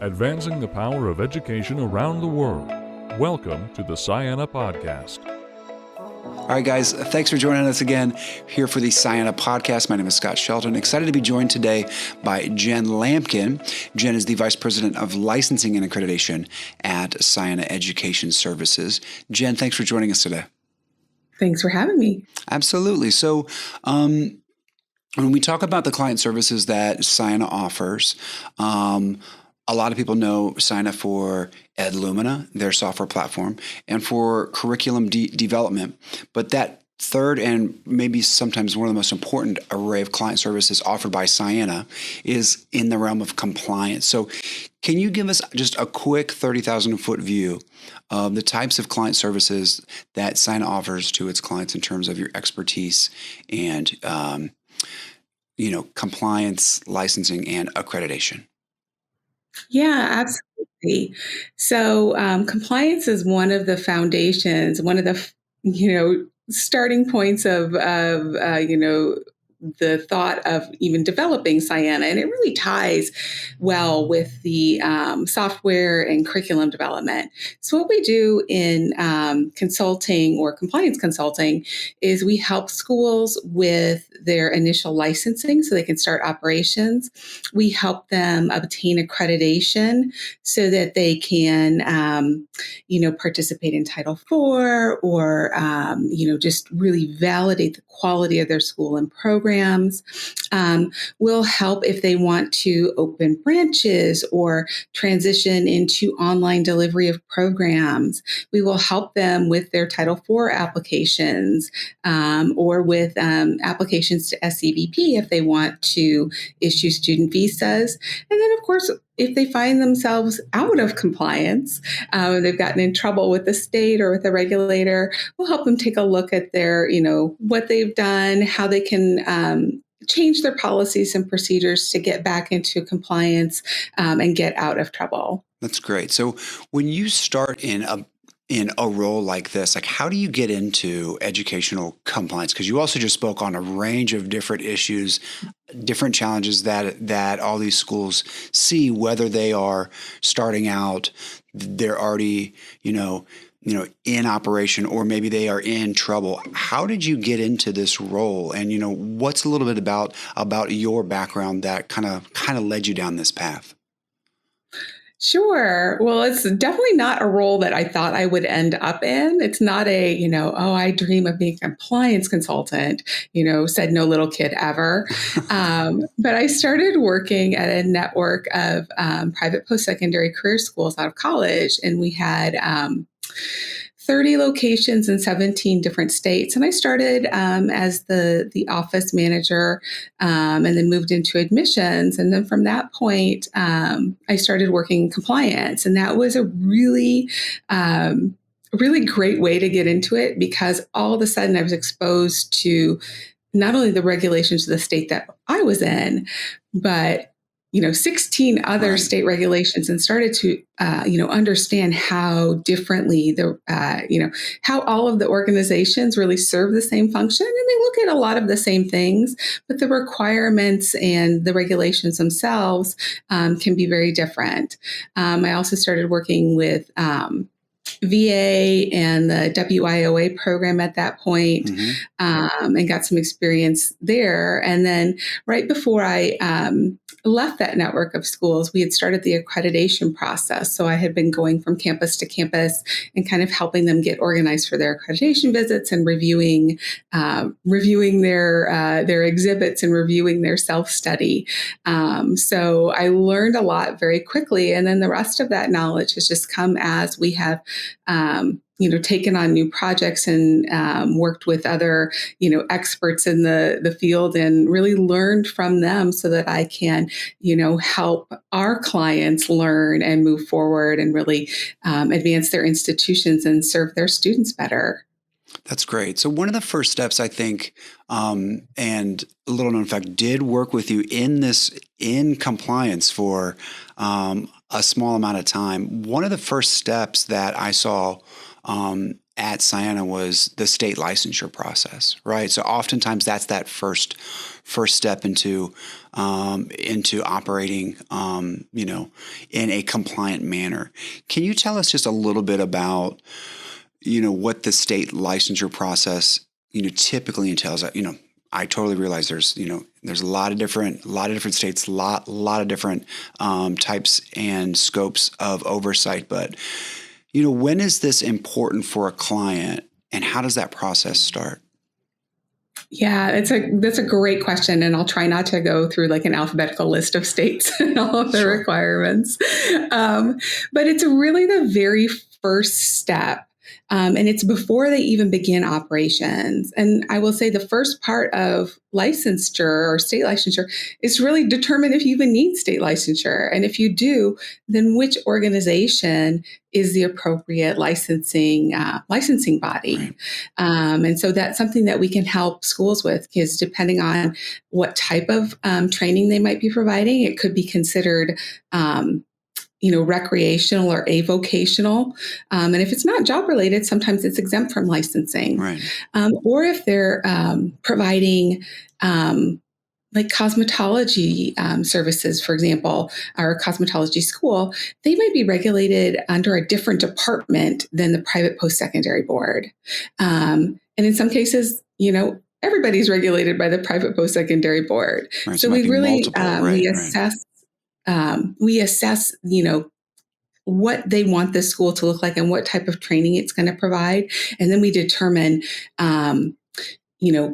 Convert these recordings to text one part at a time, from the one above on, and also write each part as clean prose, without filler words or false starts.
advancing the power of education around the world. Welcome to the Cyanna Podcast. All right, guys, thanks for joining us again here for the Cyanna Podcast. My name is Scott Shelton. Excited to be joined today by Jen Lamkin. Jen is the Vice President of Licensing and Accreditation at Cyanna Education Services. Jen, thanks for joining us today. Thanks for having me. Absolutely. So, when we talk about the client services that Cyanna offers, a lot of people know Cyanna for Edlumina, their software platform, and for curriculum development. But that third and maybe sometimes one of the most important array of client services offered by Cyanna is in the realm of compliance. So can you give us just a quick 30,000-foot view of the types of client services that Cyanna offers to its clients in terms of your expertise and compliance, licensing, and accreditation? Yeah, absolutely. So compliance is one of the foundations, one of the, starting points of the thought of even developing Cyanna. And it really ties well with the software and curriculum development. So what we do in consulting or compliance consulting is we help schools with their initial licensing so they can start operations. We help them obtain accreditation so that they can, participate in Title IV or, just really validate the quality of their school and programs. We'll help if they want to open branches or transition into online delivery of programs. We will help them with their Title IV applications or with applications to SCVP if they want to issue student visas. And then, of course, if they find themselves out of compliance, they've gotten in trouble with the state or with the regulator, we'll help them take a look at their, what they've done, how they can change their policies and procedures to get back into compliance and get out of trouble. That's great. So when you start in a role like this, like how do you get into educational compliance? Because you also just spoke on a range of different issues, different challenges that all these schools see, whether they are starting out, they're already, in operation, or maybe they are in trouble. How did you get into this role? And, what's a little bit about your background that kind of led you down this path? Sure. Well, it's definitely not a role that I thought I would end up in. It's not I dream of being a compliance consultant, said no little kid ever. But I started working at a network of private post-secondary career schools out of college, and we had 30 locations in 17 different states. And I started as the office manager and then moved into admissions. And then from that point, I started working in compliance. And that was a really great way to get into it because all of a sudden I was exposed to not only the regulations of the state that I was in, but 16 other state regulations, and started to, understand how differently how all of the organizations really serve the same function. And they look at a lot of the same things, but the requirements and the regulations themselves can be very different. I also started working with VA and the WIOA program at that point, and got some experience there. And then right before I left that network of schools, we had started the accreditation process. So I had been going from campus to campus and kind of helping them get organized for their accreditation visits and reviewing their exhibits and reviewing their self-study. So I learned a lot very quickly. And then the rest of that knowledge has just come as we have taken on new projects and worked with other, experts in the field and really learned from them so that I can, help our clients learn and move forward and really advance their institutions and serve their students better. That's great. So one of the first steps, I think, and a little known fact, did work with you in compliance for a small amount of time. One of the first steps that I saw at Cyanna was the state licensure process, right? So oftentimes that's that first step into into operating, in a compliant manner. Can you tell us just a little bit about, what the state licensure process, typically entails? I totally realize there's a lot of different states, lot of different types and scopes of oversight. But when is this important for a client, and how does that process start? Yeah, that's a great question, and I'll try not to go through like an alphabetical list of states and all of the requirements. But it's really the very first step. And it's before they even begin operations. And I will say the first part of licensure or state licensure is to really determine if you even need state licensure. And if you do, then which organization is the appropriate licensing body. Right. And so that's something that we can help schools with, because depending on what type of training they might be providing, it could be considered recreational or avocational. And if it's not job related, sometimes it's exempt from licensing. Right. Or if they're providing like cosmetology services, for example, or a cosmetology school, they might be regulated under a different department than the private post-secondary board. And in some cases, everybody's regulated by the private post-secondary board. Right. So we really, we assess what they want the school to look like and what type of training it's going to provide. And then we determine,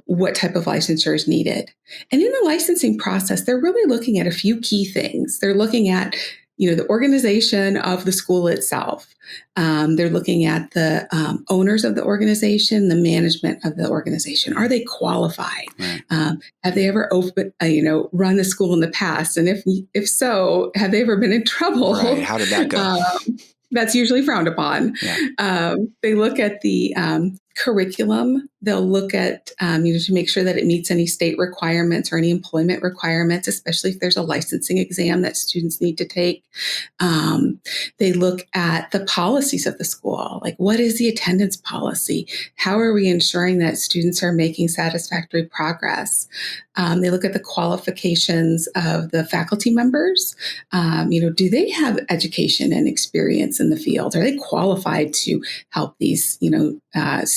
what type of licensure is needed. And in the licensing process, they're really looking at a few key things. They're looking at, the organization of the school itself. They're looking at the owners of the organization, the management of the organization. Are they qualified? Right. Have they ever run the school in the past? And if so, have they ever been in trouble? Right. How did that go? That's usually frowned upon. Yeah. They look at the curriculum. They'll look at, to make sure that it meets any state requirements or any employment requirements, especially if there's a licensing exam that students need to take. They look at the policies of the school, like what is the attendance policy? How are we ensuring that students are making satisfactory progress? They look at the qualifications of the faculty members. Do they have education and experience in the field? Are they qualified to help these,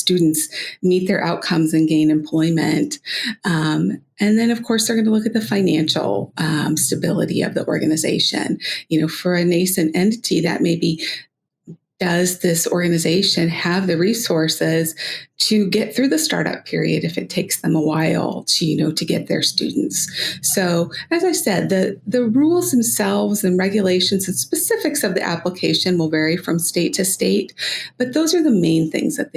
students meet their outcomes and gain employment? And then, of course, they're going to look at the financial stability of the organization. For a nascent entity, that may be, does this organization have the resources to get through the startup period if it takes them a while to get their students? So, as I said, the rules themselves and regulations and specifics of the application will vary from state to state, but those are the main things that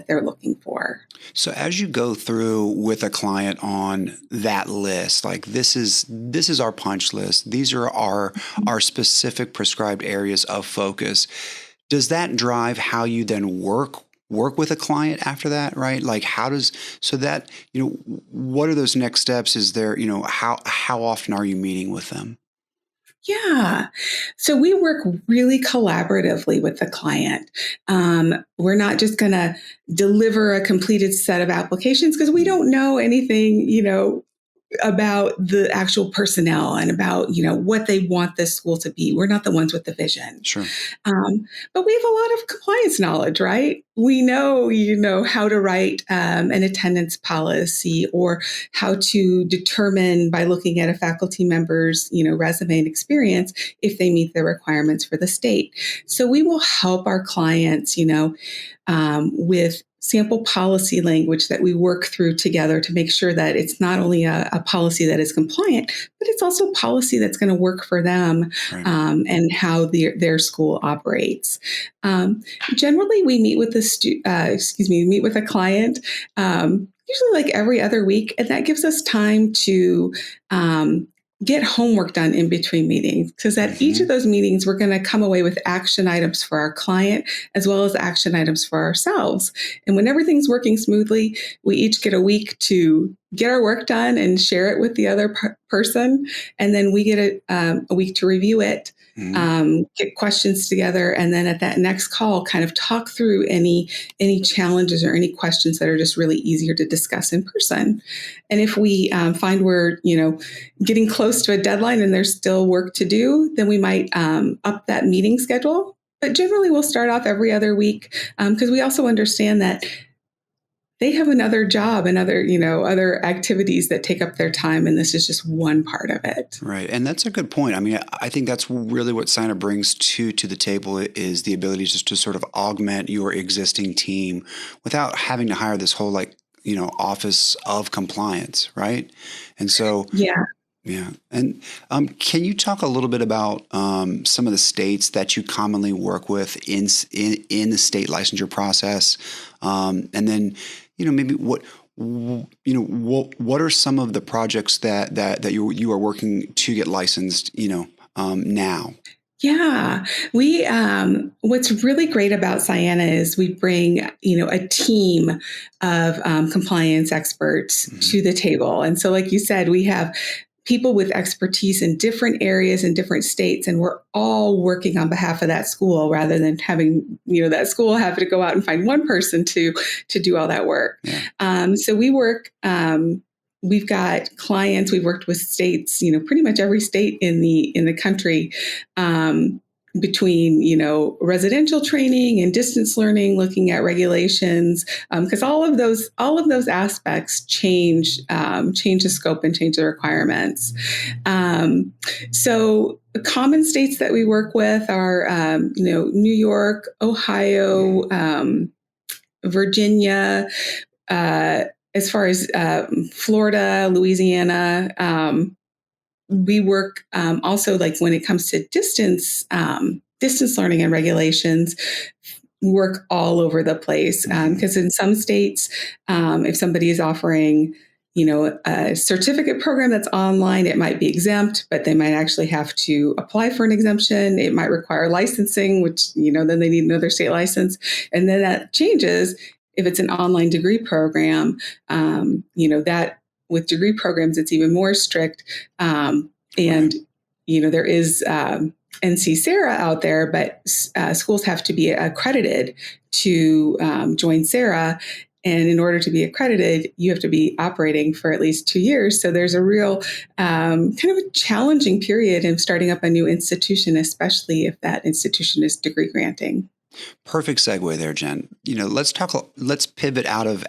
they're looking for. So as you go through with a client on that list, like this is our punch list. These are our specific prescribed areas of focus. Does that drive how you then work with a client after that, right? Like what are those next steps? Is there, how often are you meeting with them? Yeah. So we work really collaboratively with the client. We're not just going to deliver a completed set of applications because we don't know anything, about the actual personnel and about, what they want this school to be. We're not the ones with the vision. Sure. But we have a lot of compliance knowledge, right? We know, how to write an attendance policy or how to determine by looking at a faculty member's, resume and experience if they meet the requirements for the state. So we will help our clients, with sample policy language that we work through together to make sure that it's not only a policy that is compliant, but it's also a policy that's going to work for them, right, and how their school operates. Generally, we meet with meet with a client usually like every other week, and that gives us time to get homework done in between meetings, because at each of those meetings, we're going to come away with action items for our client as well as action items for ourselves. And when everything's working smoothly, we each get a week to get our work done and share it with the other person. And then we get a week to review it, get questions together. And then at that next call, kind of talk through any challenges or any questions that are just really easier to discuss in person. And if we find we're, getting close to a deadline and there's still work to do, then we might up that meeting schedule. But generally we'll start off every other week because we also understand that they have another job and other activities that take up their time. And this is just one part of it. Right. And that's a good point. I mean, I think that's really what Cyanna brings to the table is the ability just to sort of augment your existing team without having to hire this whole office of compliance. Right. And so, yeah. And can you talk a little bit about some of the states that you commonly work with in the state licensure process? And then, maybe what are some of the projects that you are working to get licensed, now? Yeah, we. What's really great about Cyanna is we bring, a team of compliance experts to the table, and so, like you said, we have people with expertise in different areas in different states, and we're all working on behalf of that school rather than having, that school have to go out and find one person to do all that work. Yeah. So we work, we've got clients, we've worked with states, pretty much every state in the country, between, residential training and distance learning, looking at regulations, because all of those aspects change the scope and change the requirements. So common states that we work with are, New York, Ohio, Virginia, as far as Florida, Louisiana. We work also when it comes to distance learning and regulations, work all over the place. Because in some states, if somebody is offering, a certificate program that's online, it might be exempt, but they might actually have to apply for an exemption. It might require licensing, which, then they need another state license. And then that changes if it's an online degree program, that with degree programs, it's even more strict. And, there is NC SARA out there, but schools have to be accredited to join SARA. And in order to be accredited, you have to be operating for at least 2 years. So there's a real kind of a challenging period in starting up a new institution, especially if that institution is degree granting. Perfect segue there, Jen. Let's pivot out of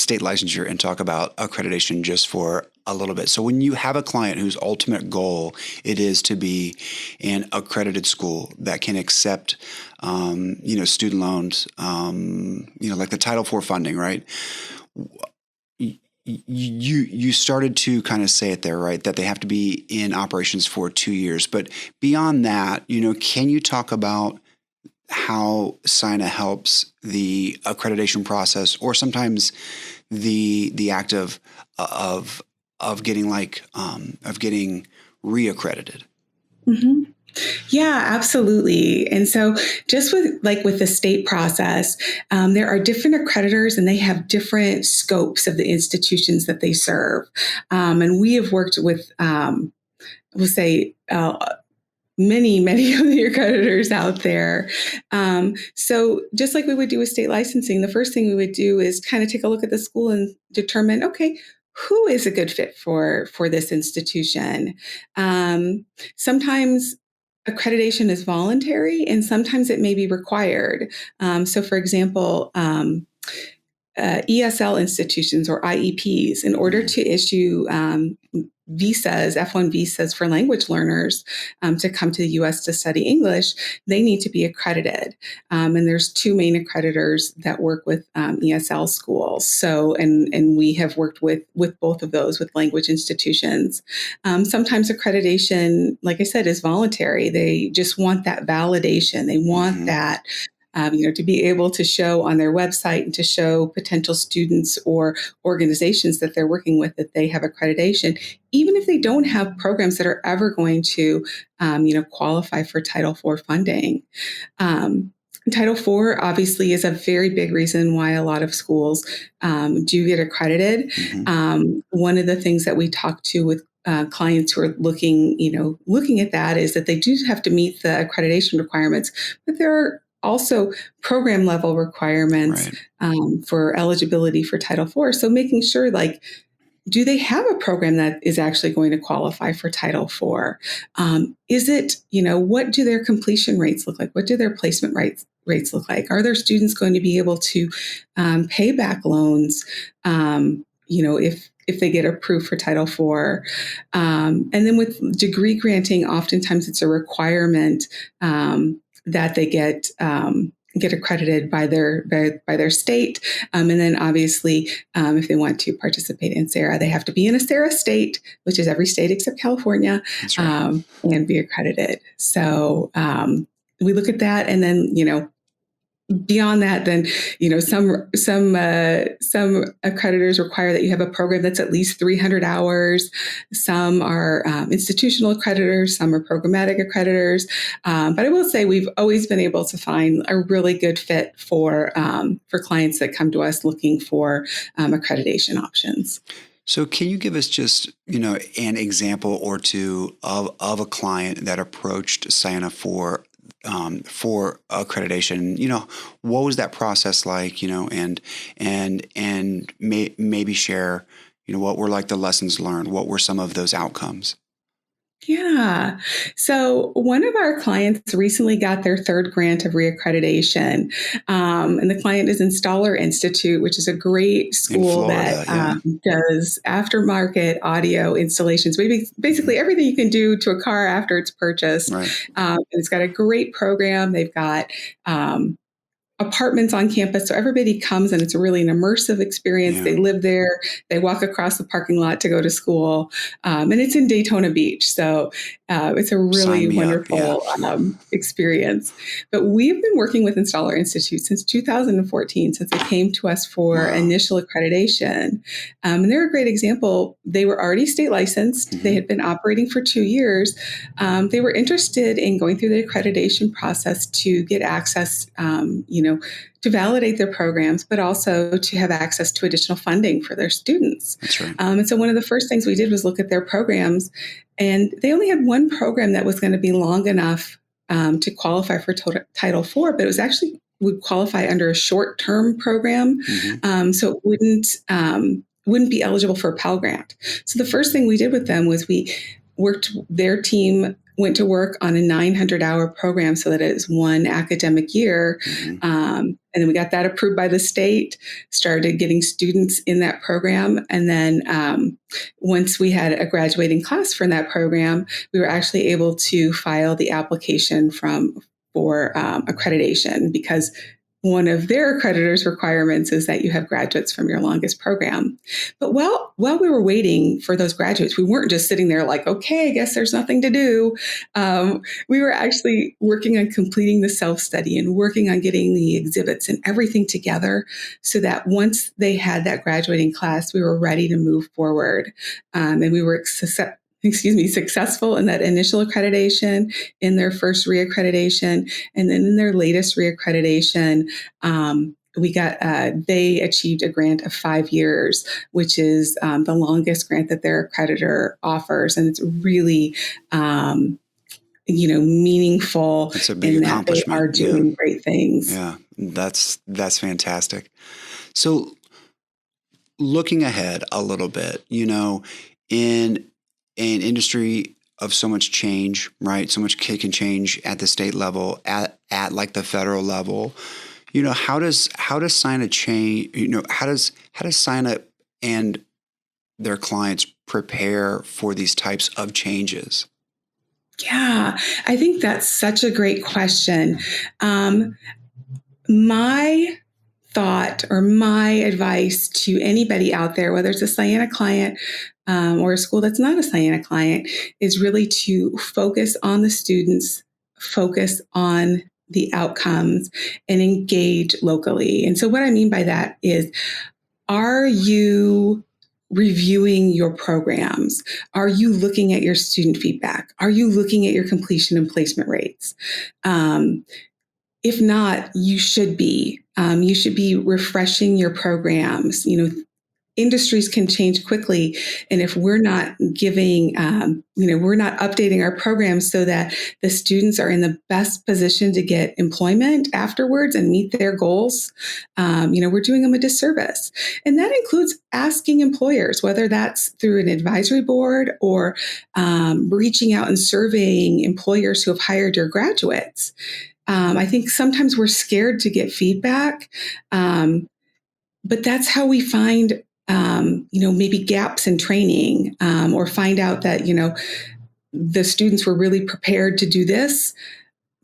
state licensure and talk about accreditation just for a little bit. So when you have a client whose ultimate goal it is to be an accredited school that can accept, student loans, like the Title IV funding, right? You started to kind of say it there, right? That they have to be in operations for 2 years. But beyond that, can you talk about how Cyanna helps the accreditation process, or sometimes the act of getting getting reaccredited? Mm-hmm. Yeah, absolutely. And so just with the state process, there are different accreditors and they have different scopes of the institutions that they serve. And we have worked with, we'll say, many of the accreditors out there. So just like we would do with state licensing, the first thing we would do is kind of take a look at the school and determine, okay, who is a good fit for this institution? Sometimes accreditation is voluntary and sometimes it may be required. So for example, ESL institutions or IEPs, in order to issue visas, F1 visas for language learners to come to the U.S. to study English, they need to be accredited. And there's two main accreditors that work with ESL schools. So, and we have worked with both of those with language institutions. Sometimes accreditation, like I said, is voluntary. They just want that validation. They want that to be able to show on their website and to show potential students or organizations that they're working with that they have accreditation, even if they don't have programs that are ever going to, qualify for Title IV funding. Title IV obviously is a very big reason why a lot of schools do get accredited. One of the things that we talk to with clients who are looking at that is that they do have to meet the accreditation requirements, but there are also program level requirements for eligibility for Title IV. So making sure, like, do they have a program that is actually going to qualify for Title IV? Is it, what do their completion rates look like? What do their placement rates look like? Are their students going to be able to pay back loans, if they get approved for Title IV? And then with degree granting, oftentimes it's a requirement that they get accredited by their state. And then obviously, if they want to participate in SARA, they have to be in a SARA state, which is every state except California, That's right. and be accredited. So we look at that, and then, beyond that, then, some accreditors require that you have a program that's at least 300 hours. Some are institutional accreditors, some are programmatic accreditors. But I will say we've always been able to find a really good fit for clients that come to us looking for accreditation options. So can you give us just, an example or two of a client that approached Cyanna for accreditation? What was that process like? And maybe share, what were like the lessons learned? What were some of those outcomes? Yeah. So one of our clients recently got their third grant of reaccreditation. And the client is Installer Institute, which is a great school Florida, that does aftermarket audio installations, basically everything you can do to a car after it's purchased. Right. And it's got a great program. They've got apartments on campus. So everybody comes and it's really an immersive experience. Yeah. They live there. They walk across the parking lot to go to school. And it's in Daytona Beach. So it's a really wonderful experience. But we've been working with Installer Institute since 2014, since they came to us for initial accreditation. And they're a great example. They were already state licensed. They had been operating for 2 years. They were interested in going through the accreditation process to get access, to validate their programs, but also to have access to additional funding for their students. That's right. And so one of the first things we did was look at their programs, and they only had one program that was going to be long enough to qualify for Title IV, but it was actually would qualify under a short-term program, so it wouldn't be eligible for a Pell Grant. So the first thing we did with them was their team went to work on a 900-hour program so that it is one academic year. And then we got that approved by the state, started getting students in that program. And then once we had a graduating class from that program, we were actually able to file the application for accreditation, because one of their accreditors' requirements is that you have graduates from your longest program. But while we were waiting for those graduates, we weren't just sitting there like, okay, I guess there's nothing to do. We were actually working on completing the self-study and working on getting the exhibits and everything together so that once they had that graduating class, we were ready to move forward. And we were successful in that initial accreditation, in their first reaccreditation, and then in their latest reaccreditation, they achieved a grant of 5 years, which is the longest grant that their accreditor offers, and it's really meaningful. It's a big accomplishment. They are doing great things. Yeah, that's fantastic. So, looking ahead a little bit, in an industry of so much change, right? So much kick and change at the state level, at like the federal level. How does Cyanna change? How does Cyanna and their clients prepare for these types of changes? Yeah, I think that's such a great question. My thought or my advice to anybody out there, whether it's a Cyanna client or a school that's not a Cyanna client, is really to focus on the students, focus on the outcomes, and engage locally. And so what I mean by that is, are you reviewing your programs? Are you looking at your student feedback? Are you looking at your completion and placement rates? if not, you should be. You should be refreshing your programs. Industries can change quickly. And if we're not giving, we're not updating our programs so that the students are in the best position to get employment afterwards and meet their goals, we're doing them a disservice. And that includes asking employers, whether that's through an advisory board or reaching out and surveying employers who have hired your graduates. I think sometimes we're scared to get feedback, but that's how we find maybe gaps in training, or find out that, the students were really prepared to do this,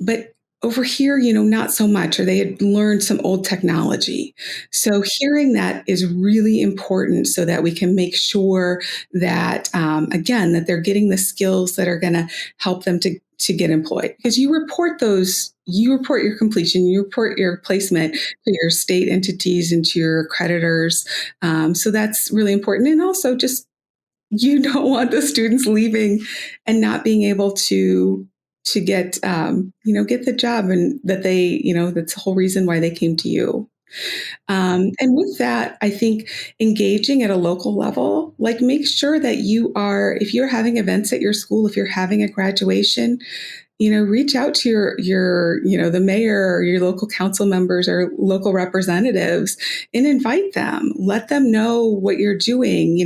but over here, not so much, or they had learned some old technology. So hearing that is really important so that we can make sure that, again, that they're getting the skills that are going to help them to get employed. Because you report your completion, you report your placement to your state entities and to your accreditors. So that's really important. And also just, you don't want the students leaving and not being able to get, get the job, and that they, that's the whole reason why they came to you. And with that, I think engaging at a local level, like make sure that if you're having events at your school, if you're having a graduation, reach out to your the mayor or your local council members or local representatives and invite them, let them know what you're doing,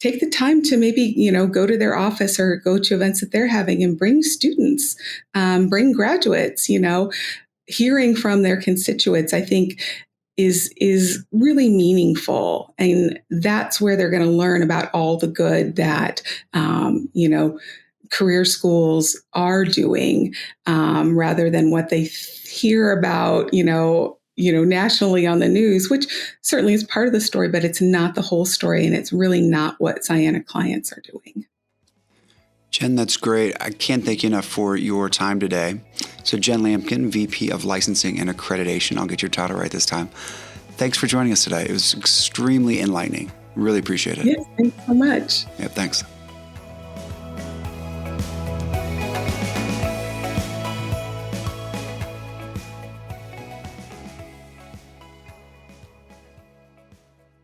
take the time to maybe, go to their office or go to events that they're having and bring students, bring graduates, hearing from their constituents, I think is really meaningful. And that's where they're going to learn about all the good that, career schools are doing, rather than what they hear about, nationally on the news, which certainly is part of the story, but it's not the whole story. And it's really not what Cyanna clients are doing. Jen, that's great. I can't thank you enough for your time today. So Jen Lamkin, VP of Licensing and Accreditation. I'll get your title right this time. Thanks for joining us today. It was extremely enlightening. Really appreciate it. Yes, thanks so much. Yep, thanks.